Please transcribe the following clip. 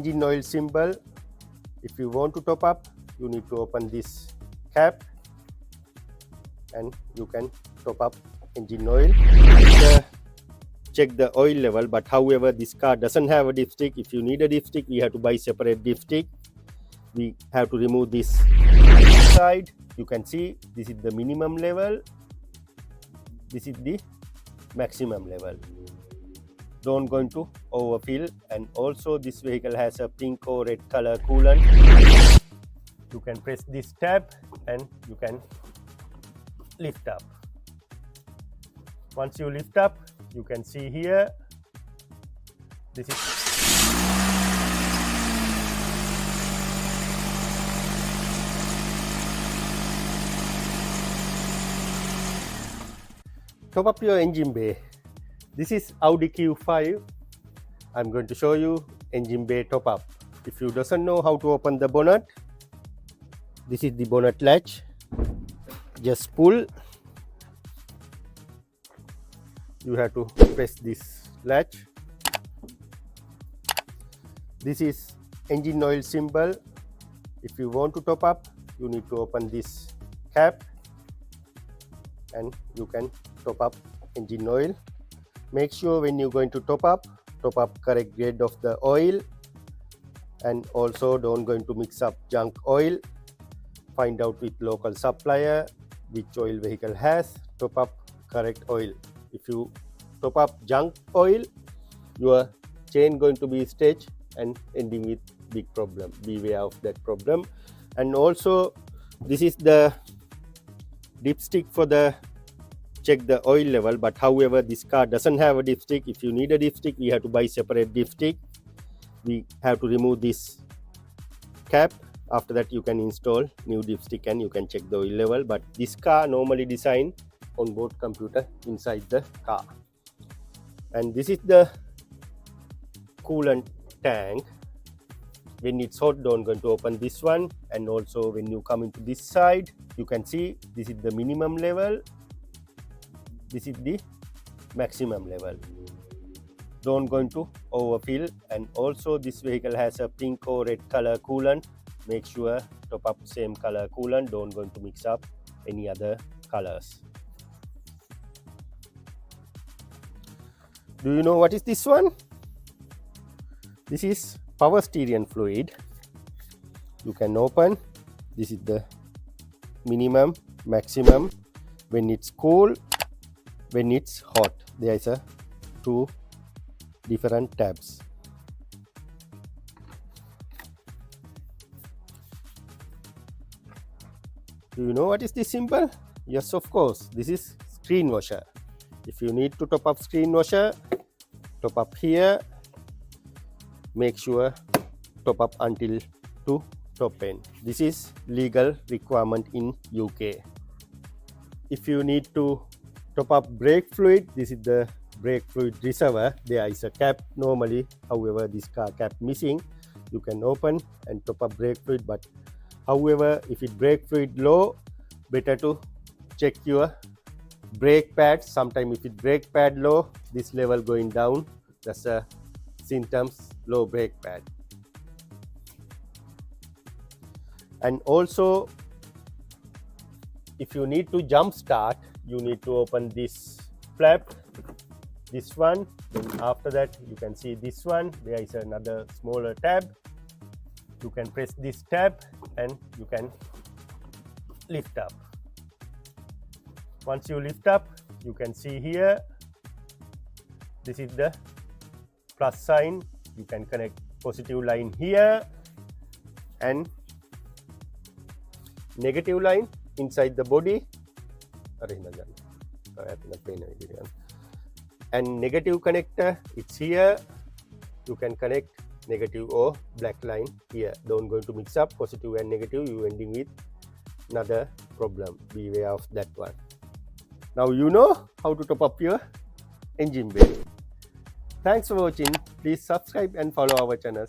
engine oil symbol. If you want to top up, you need to open this cap and you can top up engine oil. Check the oil level, but however this car doesn't have a dipstick. If you need a dipstick, we have to buy separate dipstick. We have to remove this side. You can see this is the minimum level, this is the maximum level. Don't going to overfill. And also this vehicle has a pink or red color coolant. You can press this tab and you can lift up. Once you lift up, you can see here this is top up your engine bay. This is Audi Q5. I'm going to show you engine bay top up. If you doesn't know how to open the bonnet, this is the bonnet latch. Just pull. You have to press this latch. This is engine oil symbol. If you want to top up, you need to open this cap and you can top up engine oil. Make sure when you're going to top up correct grade of the oil, and also don't going to mix up junk oil. Find out with local supplier which oil vehicle has. Top up correct oil. If you top up junk oil, your chain going to be stretched and ending with big problem. Beware of that problem. And also this is the dipstick for the check the oil level, but however this car doesn't have a dipstick. If you need a dipstick, we have to buy separate dipstick. We have to remove this cap. After that you can install new dipstick and you can check the oil level. But this car normally designed on board computer inside the car. And this is the coolant tank. When it's hot, don't going to open this one. And also when you come into this side, you can see this is the minimum level, this is the maximum level. Don't going to overfill. And also this vehicle has a pink or red color coolant. Make sure top up same color coolant. Don't going to mix up any other colors. Do you know what is this one? This is power steering fluid. You can open. This is the minimum, maximum. When it's cool, when it's hot. There is a two different tabs. Do you know what is this symbol? Yes, of course. This is screen washer. If you need to top up screen washer, top up here. Make sure top up until to top end. This is legal requirement in UK. If you need to top up brake fluid, this is the brake fluid reservoir. There is a cap normally, however this car cap missing. You can open and top up brake fluid, but however if it brake fluid low, better to check your brake pad. Sometimes if it brake pad low, this level going down, that's a symptoms low brake pad. And also if you need to jump start, you need to open this flap, this one. Then after that you can see this one, there is another smaller tab. You can press this tab and you can lift up. Once you lift up, you can see here this is the plus sign. You can connect positive line here and negative line inside the body. And negative connector, it's here. You can connect negative or black line here. Don't go to mix up positive and negative, you ending with another problem. Beware of that one. Now you know how to top up your engine bay. Thanks for watching. Please subscribe and follow our channel.